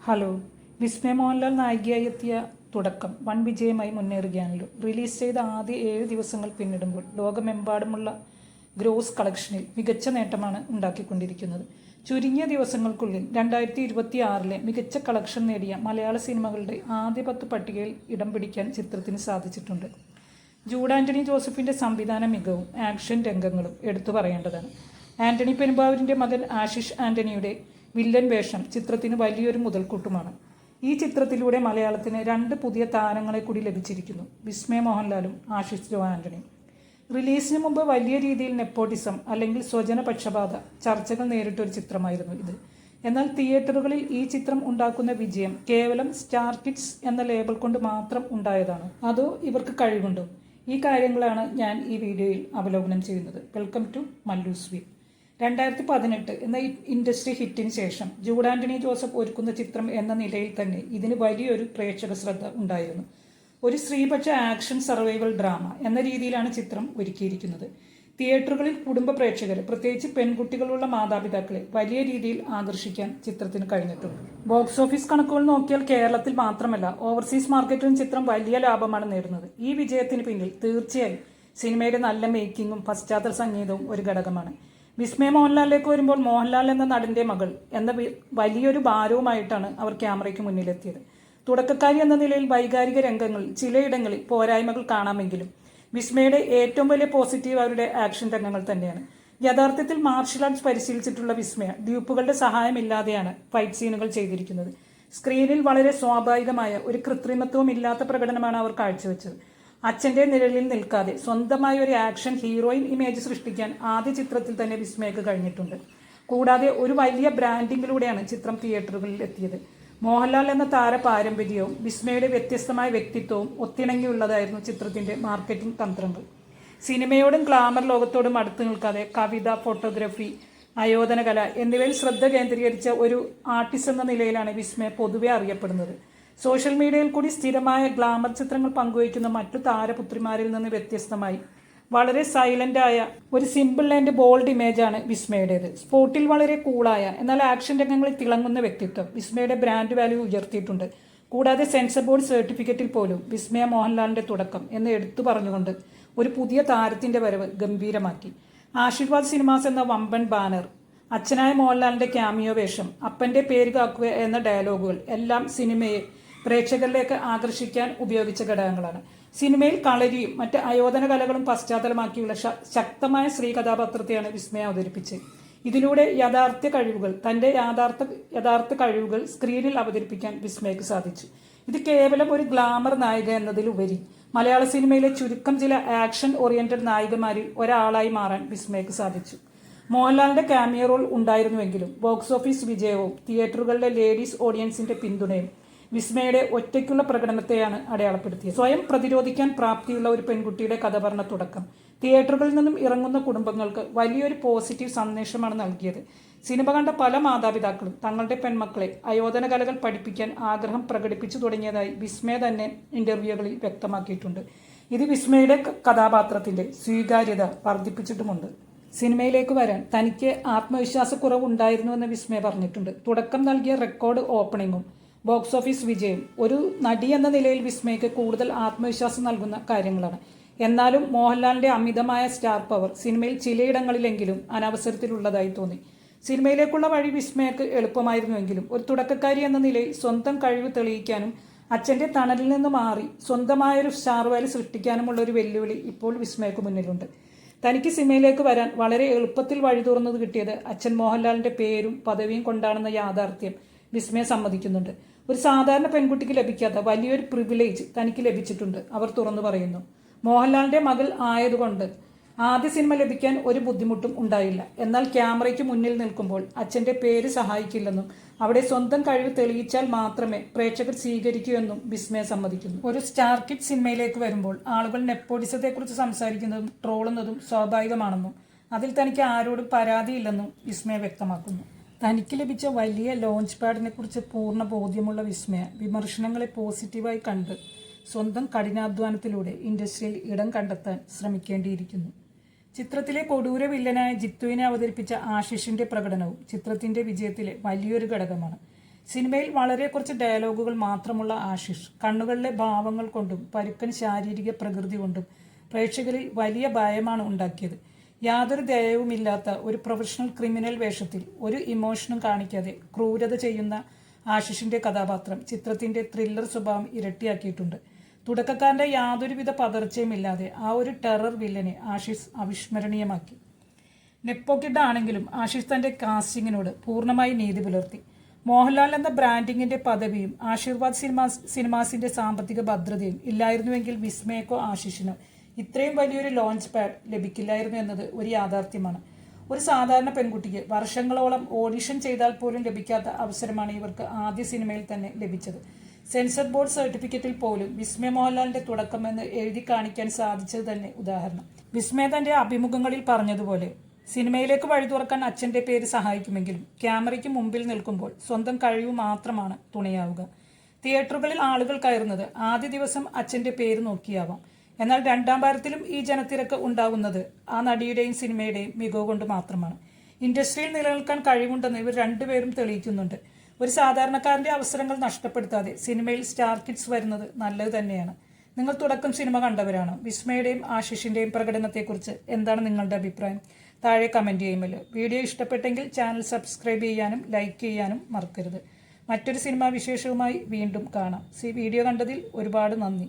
Hello. വിസ്മയ മോഹൻലാൽ നായികയായി എത്തിയ തുടക്കം വൻ വിജയമായി മുന്നേറുകയാണല്ലോ. റിലീസ് ചെയ്ത ആദ്യ 7 ദിവസങ്ങൾ പിന്നിടുമ്പോൾ ലോകമെമ്പാടുമുള്ള ഗ്രോസ് കളക്ഷനിൽ മികച്ച നേട്ടമാണ് ഉണ്ടാക്കിക്കൊണ്ടിരിക്കുന്നത്. ചുരുങ്ങിയ ദിവസങ്ങൾക്കുള്ളിൽ 2026 മികച്ച കളക്ഷൻ നേടിയ മലയാള സിനിമകളുടെ ആദ്യ 10 പട്ടികയിൽ ഇടം പിടിക്കാൻ ചിത്രത്തിന് സാധിച്ചിട്ടുണ്ട്. ജൂഡ് ആന്റണി ജോസഫിൻ്റെ സംവിധാന മികവും ആക്ഷൻ രംഗങ്ങളും എടുത്തു പറയേണ്ടതാണ്. ആന്റണി പെരുമ്പാവൂരിൻ്റെ മകൻ ആശിഷ് ആന്റണിയുടെ വില്ലൻ വേഷം ചിത്രത്തിന് വലിയൊരു മുതൽക്കൂട്ടുമാണ്. ഈ ചിത്രത്തിലൂടെ മലയാളത്തിന് 2 പുതിയ താരങ്ങളെ കൂടി ലഭിച്ചിരിക്കുന്നു, വിസ്മയ മോഹൻലാലും ആശിഷ് ആന്റണിയും. റിലീസിന് മുമ്പ് വലിയ രീതിയിൽ നെപ്പോട്ടിസം അല്ലെങ്കിൽ സ്വജനപക്ഷപാത ചർച്ചകൾ നേരിട്ടൊരു ചിത്രമായിരുന്നു ഇത്. എന്നാൽ തിയേറ്ററുകളിൽ ഈ ചിത്രം ഉണ്ടാക്കുന്ന വിജയം കേവലം സ്റ്റാർ കിഡ്സ് എന്ന ലേബൽ കൊണ്ട് മാത്രം ഉണ്ടായതാണ്, അതോ ഇവർക്ക് കഴിവുണ്ടോ? ഈ കാര്യങ്ങളാണ് ഞാൻ ഈ വീഡിയോയിൽ അവലോകനം ചെയ്യുന്നത്. Welcome to Mallus view. 2018 എന്ന ഇൻഡസ്ട്രി ഹിറ്റിന് ശേഷം ജൂഡ് ആന്റണി ജോസഫ് ഒരുക്കുന്ന ചിത്രം എന്ന നിലയിൽ തന്നെ ഇതിന് വലിയൊരു പ്രേക്ഷക ശ്രദ്ധ ഉണ്ടായിരുന്നു. ഒരു സ്ത്രീപക്ഷ ആക്ഷൻ സർവൈവൽ ഡ്രാമ എന്ന രീതിയിലാണ് ചിത്രം ഒരുക്കിയിരിക്കുന്നത്. തിയേറ്ററുകളിൽ കുടുംബ പ്രേക്ഷകരെ, പ്രത്യേകിച്ച് പെൺകുട്ടികളുള്ള മാതാപിതാക്കളെ വലിയ രീതിയിൽ ആകർഷിക്കാൻ ചിത്രത്തിന് കഴിഞ്ഞിട്ടുണ്ട്. ബോക്സ് ഓഫീസ് കണക്കുകൾ നോക്കിയാൽ കേരളത്തിൽ മാത്രമല്ല ഓവർസീസ് മാർക്കറ്റിലും ചിത്രം വലിയ ലാഭമാണ് നേടുന്നത്. ഈ വിജയത്തിന് പിന്നിൽ തീർച്ചയായും സിനിമയുടെ നല്ല മേക്കിങ്ങും പശ്ചാത്തല സംഗീതവും ഒരു ഘടകമാണ്. വിസ്മയ മോഹൻലാലിലേക്ക് വരുമ്പോൾ മോഹൻലാൽ എന്ന നടന്റെ മകൾ എന്ന വലിയൊരു ഭാരവുമായിട്ടാണ് അവർ ക്യാമറയ്ക്ക് മുന്നിലെത്തിയത്. തുടക്കക്കാരി എന്ന നിലയിൽ വൈകാരിക രംഗങ്ങളിൽ ചിലയിടങ്ങളിൽ പോരായ്മകൾ കാണാമെങ്കിലും വിസ്മയുടെ ഏറ്റവും വലിയ പോസിറ്റീവ് അവരുടെ ആക്ഷൻ രംഗങ്ങൾ തന്നെയാണ്. യഥാർത്ഥത്തിൽ മാർഷൽ ആർട്സ് പരിശീലിച്ചിട്ടുള്ള വിസ്മയ ഡ്യൂപ്പുകളുടെ സഹായമില്ലാതെയാണ് ഫൈറ്റ് സീനുകൾ ചെയ്തിരിക്കുന്നത്. സ്ക്രീനിൽ വളരെ സ്വാഭാവികമായ ഒരു കൃത്രിമത്വവും ഇല്ലാത്ത പ്രകടനമാണ് അവർ കാഴ്ചവെച്ചത്. അച്ഛൻ്റെ നിഴലിൽ നിൽക്കാതെ സ്വന്തമായി ഒരു ആക്ഷൻ ഹീറോയിൻ ഇമേജ് സൃഷ്ടിക്കാൻ ആദ്യ ചിത്രത്തിൽ തന്നെ വിസ്മയക്ക് കഴിഞ്ഞിട്ടുണ്ട്. കൂടാതെ ഒരു വലിയ ബ്രാൻഡിങ്ങിലൂടെയാണ് ചിത്രം തിയേറ്ററുകളിൽ എത്തിയത്. മോഹൻലാൽ എന്ന താര പാരമ്പര്യവും വിസ്മയുടെ വ്യത്യസ്തമായ വ്യക്തിത്വവും ഒത്തിണങ്ങിയുള്ളതായിരുന്നു ചിത്രത്തിന്റെ മാർക്കറ്റിംഗ് തന്ത്രങ്ങൾ. സിനിമയോടും ഗ്ലാമർ ലോകത്തോടും അടുത്തു നിൽക്കാതെ കവിത, ഫോട്ടോഗ്രാഫി, ആയോധന കല എന്നിവയിൽ ശ്രദ്ധ കേന്ദ്രീകരിച്ച ഒരു ആർട്ടിസ്റ്റ് എന്ന നിലയിലാണ് വിസ്മയ പൊതുവെ അറിയപ്പെടുന്നത്. സോഷ്യൽ മീഡിയയിൽ കൂടി സ്ഥിരമായ ഗ്ലാമർ ചിത്രങ്ങൾ പങ്കുവയ്ക്കുന്ന മറ്റു താരപുത്രിമാരിൽ നിന്ന് വ്യത്യസ്തമായി വളരെ സൈലന്റായ ഒരു സിമ്പിൾ ആൻഡ് ബോൾഡ് ഇമേജാണ് വിസ്മയുടേത്. സ്പോർട്ടിൽ വളരെ കൂളായ എന്നാൽ ആക്ഷൻ രംഗങ്ങളിൽ തിളങ്ങുന്ന വ്യക്തിത്വം വിസ്മയുടെ ബ്രാൻഡ് വാല്യൂ ഉയർത്തിയിട്ടുണ്ട്. കൂടാതെ സെൻസർ ബോർഡ് സർട്ടിഫിക്കറ്റിൽ പോലും വിസ്മയ മോഹൻലാലിന്റെ തുടക്കം എന്ന് എടുത്തു പറഞ്ഞുകൊണ്ട് ഒരു പുതിയ താരത്തിന്റെ വരവ് ഗംഭീരമാക്കി. ആശീർവാദ് സിനിമാസ് എന്ന വമ്പൻ ബാനർ, അച്ഛനായ മോഹൻലാലിന്റെ ക്യാമിയോ വേഷം, അപ്പന്റെ പേര് കാക്കുക എന്ന ഡയലോഗുകൾ എല്ലാം സിനിമയെ പ്രേക്ഷകരിലേക്ക് ആകർഷിക്കാൻ ഉപയോഗിച്ച ഘടകങ്ങളാണ്. സിനിമയിൽ കളരിയും മറ്റ് ആയോധന കലകളും പശ്ചാത്തലമാക്കിയുള്ള ശക്തമായ സ്ത്രീ കഥാപാത്രത്തെയാണ് വിസ്മയ അവതരിപ്പിച്ചത്. ഇതിലൂടെ തന്റെ യഥാർത്ഥ കഴിവുകൾ സ്ക്രീനിൽ അവതരിപ്പിക്കാൻ വിസ്മയക്ക് സാധിച്ചു. ഇത് കേവലം ഒരു ഗ്ലാമർ നായിക എന്നതിലുപരി മലയാള സിനിമയിലെ ചുരുക്കം ചില ആക്ഷൻ ഓറിയന്റഡ് നായികമാരിൽ ഒരാളായി മാറാൻ വിസ്മയക്ക് സാധിച്ചു. മോഹൻലാലിന്റെ ക്യാമിയോ റോൾ ഉണ്ടായിരുന്നുവെങ്കിലും ബോക്സ് ഓഫീസ് വിജയവും തിയേറ്ററുകളിലെ ലേഡീസ് ഓഡിയൻസിന്റെ പിന്തുണയും വിസ്മയുടെ ഒറ്റയ്ക്കുള്ള പ്രകടനത്തെയാണ് അടയാളപ്പെടുത്തിയത്. സ്വയം പ്രതിരോധിക്കാൻ പ്രാപ്തിയുള്ള ഒരു പെൺകുട്ടിയുടെ കഥ പറഞ്ഞ തുടക്കം തിയേറ്ററുകളിൽ നിന്നും ഇറങ്ങുന്ന കുടുംബങ്ങൾക്ക് വലിയൊരു പോസിറ്റീവ് സന്ദേശമാണ് നൽകിയത്. സിനിമ കണ്ട പല മാതാപിതാക്കളും തങ്ങളുടെ പെൺമക്കളെ ആയോധന കലകൾ പഠിപ്പിക്കാൻ ആഗ്രഹം പ്രകടിപ്പിച്ചു തുടങ്ങിയതായി വിസ്മയ തന്നെ ഇന്റർവ്യൂകളിൽ വ്യക്തമാക്കിയിട്ടുണ്ട്. ഇത് വിസ്മയുടെ കഥാപാത്രത്തിന്റെ സ്വീകാര്യത വർദ്ധിപ്പിച്ചിട്ടുമുണ്ട്. സിനിമയിലേക്ക് വരാൻ തനിക്ക് ആത്മവിശ്വാസക്കുറവ് ഉണ്ടായിരുന്നുവെന്ന് വിസ്മയ പറഞ്ഞിട്ടുണ്ട്. തുടക്കം നൽകിയ റെക്കോർഡ് ഓപ്പണിങ്ങും ബോക്സ് ഓഫീസ് വിജയം ഒരു നടി എന്ന നിലയിൽ വിസ്മയക്ക് കൂടുതൽ ആത്മവിശ്വാസം നൽകുന്ന കാര്യങ്ങളാണ്. എന്നാലും മോഹൻലാലിന്റെ അമിതമായ സ്റ്റാർ പവർ സിനിമയിൽ ചിലയിടങ്ങളിലെങ്കിലും അനവസരത്തിലുള്ളതായി തോന്നി. സിനിമയിലേക്കുള്ള വഴി വിസ്മയക്ക് എളുപ്പമായിരുന്നുവെങ്കിലും ഒരു തുടക്കക്കാരി എന്ന നിലയിൽ സ്വന്തം കഴിവ് തെളിയിക്കാനും അച്ഛന്റെ തണലിൽ നിന്ന് മാറി സ്വന്തമായൊരു സ്റ്റാർ വാല്യൂ സൃഷ്ടിക്കാനുമുള്ള ഒരു വെല്ലുവിളി ഇപ്പോൾ വിസ്മയക്ക് മുന്നിലുണ്ട്. തനിക്ക് സിനിമയിലേക്ക് വരാൻ വളരെ എളുപ്പത്തിൽ വഴി തുറന്നത് കിട്ടിയത് അച്ഛൻ മോഹൻലാലിന്റെ പേരും പദവിയും കൊണ്ടാണെന്ന യാഥാർത്ഥ്യം വിസ്മയ സമ്മതിക്കുന്നുണ്ട്. ഒരു സാധാരണ പെൺകുട്ടിക്ക് ലഭിക്കാത്ത വലിയൊരു പ്രിവിലേജ് തനിക്ക് ലഭിച്ചിട്ടുണ്ട് അവർ തുറന്നു പറയുന്നു. മോഹൻലാലിന്റെ മകൾ ആയതുകൊണ്ട് ആദ്യ സിനിമ ലഭിക്കാൻ ഒരു ബുദ്ധിമുട്ടും ഉണ്ടായില്ല. എന്നാൽ ക്യാമറയ്ക്ക് മുന്നിൽ നിൽക്കുമ്പോൾ അച്ഛന്റെ പേര് സഹായിക്കില്ലെന്നും അവിടെ സ്വന്തം കഴിവ് തെളിയിച്ചാൽ മാത്രമേ പ്രേക്ഷകർ സ്വീകരിക്കൂ എന്നും വിസ്മയ സമ്മതിക്കുന്നു. ഒരു സ്റ്റാർ കിഡ് സിനിമയിലേക്ക് വരുമ്പോൾ ആളുകൾ നെപ്പോട്ടിസത്തെക്കുറിച്ച് സംസാരിക്കുന്നതും ട്രോളുന്നതും സ്വാഭാവികമാണെന്നും അതിൽ തനിക്ക് ആരോടും പരാതിയില്ലെന്നും വിസ്മയ വ്യക്തമാക്കുന്നു. തനിക്ക് ലഭിച്ച വലിയ ലോഞ്ച് പാഡിനെ കുറിച്ച് പൂർണ്ണ ബോധ്യമുള്ള വിസ്മയ വിമർശനങ്ങളെ പോസിറ്റീവായി കണ്ട് സ്വന്തം കഠിനാധ്വാനത്തിലൂടെ ഇൻഡസ്ട്രിയിൽ ഇടം കണ്ടെത്താൻ ശ്രമിക്കേണ്ടിയിരിക്കുന്നു. ചിത്രത്തിലെ കൊടൂര വില്ലനായ ജിത്തുവിനെ അവതരിപ്പിച്ച ആശിഷിന്റെ പ്രകടനവും ചിത്രത്തിന്റെ വിജയത്തിലെ വലിയൊരു ഘടകമാണ്. സിനിമയിൽ വളരെ കുറച്ച് ഡയലോഗുകൾ മാത്രമുള്ള ആശിഷ് കണ്ണുകളിലെ ഭാവങ്ങൾ കൊണ്ടും പരുക്കൻ ശാരീരിക പ്രകൃതി കൊണ്ടും പ്രേക്ഷകരിൽ വലിയ ഭയമാണ് ഉണ്ടാക്കിയത്. യാതൊരു ദയവുമില്ലാത്ത ഒരു പ്രൊഫഷണൽ ക്രിമിനൽ വേഷത്തിൽ ഒരു ഇമോഷനും കാണിക്കാതെ ക്രൂരത ചെയ്യുന്ന ആശിഷിന്റെ കഥാപാത്രം ചിത്രത്തിന്റെ ത്രില്ലർ സ്വഭാവം ഇരട്ടിയാക്കിയിട്ടുണ്ട്. തുടക്കക്കാരന്റെ യാതൊരുവിധ പതർച്ചയുമില്ലാതെ ആ ഒരു ടെറർ വില്ലനെ ആശിഷ് അവിസ്മരണീയമാക്കി. നെപ്പോക്കിഡ് ആണെങ്കിലും ആശിഷ് തന്റെ കാസ്റ്റിങ്ങിനോട് പൂർണ്ണമായി നീതി പുലർത്തി. മോഹൻലാൽ എന്ന ബ്രാൻഡിങ്ങിന്റെ പദവിയും ആശീർവാദ് സിനിമാസിന്റെ സാമ്പത്തിക ഭദ്രതയും ഇല്ലായിരുന്നുവെങ്കിൽ വിസ്മയക്കോ ആശിഷിനോ ഇത്രയും വലിയൊരു ലോഞ്ച് പാഡ് ലഭിക്കില്ലായിരുന്നു എന്നത് ഒരു യാഥാർത്ഥ്യമാണ്. ഒരു സാധാരണ പെൺകുട്ടിക്ക് വർഷങ്ങളോളം ഓഡിഷൻ ചെയ്താൽ പോലും ലഭിക്കാത്ത അവസരമാണ് ഇവർക്ക് ആദ്യ സിനിമയിൽ തന്നെ ലഭിച്ചത്. സെൻസർ ബോർഡ് സർട്ടിഫിക്കറ്റിൽ പോലും വിസ്മയ മോഹൻലാലിന്റെ തുടക്കമെന്ന് എഴുതി കാണിക്കാൻ സാധിച്ചത് തന്നെ ഉദാഹരണം. വിസ്മയ തന്റെ അഭിമുഖങ്ങളിൽ പറഞ്ഞതുപോലെ, സിനിമയിലേക്ക് വഴി തുറക്കാൻ അച്ഛന്റെ പേര് സഹായിക്കുമെങ്കിലും ക്യാമറയ്ക്ക് മുമ്പിൽ നിൽക്കുമ്പോൾ സ്വന്തം കഴിവ് മാത്രമാണ് തുണയാവുക. തിയേറ്ററുകളിൽ ആളുകൾ കയറുന്നത് ആദ്യ ദിവസം അച്ഛന്റെ പേര് നോക്കിയാവാം. എന്നാൽ രണ്ടാം വാരത്തിലും ഈ ജനത്തിരക്ക് ഉണ്ടാകുന്നത് ആ നടിയുടെയും സിനിമയുടെയും മികവ് കൊണ്ട് മാത്രമാണ്. ഇൻഡസ്ട്രിയിൽ നിലനിൽക്കാൻ കഴിവുണ്ടെന്ന് ഇവർ രണ്ടുപേരും തെളിയിക്കുന്നുണ്ട്. ഒരു സാധാരണക്കാരന്റെ അവസരങ്ങൾ നഷ്ടപ്പെടുത്താതെ സിനിമയിൽ സ്റ്റാർ കിഡ്സ് വരുന്നത് നല്ലത് തന്നെയാണ്. നിങ്ങൾ തുടക്കം സിനിമ കണ്ടവരാണ്. വിസ്മയുടെയും ആശിഷിന്റെയും പ്രകടനത്തെക്കുറിച്ച് എന്താണ് നിങ്ങളുടെ അഭിപ്രായം? താഴെ കമന്റ് ചെയ്യുമല്ലോ. വീഡിയോ ഇഷ്ടപ്പെട്ടെങ്കിൽ ചാനൽ സബ്സ്ക്രൈബ് ചെയ്യാനും ലൈക്ക് ചെയ്യാനും മറക്കരുത്. മറ്റൊരു സിനിമാ വിശേഷവുമായി വീണ്ടും കാണാം. വീഡിയോ കണ്ടതിൽ ഒരുപാട് നന്ദി.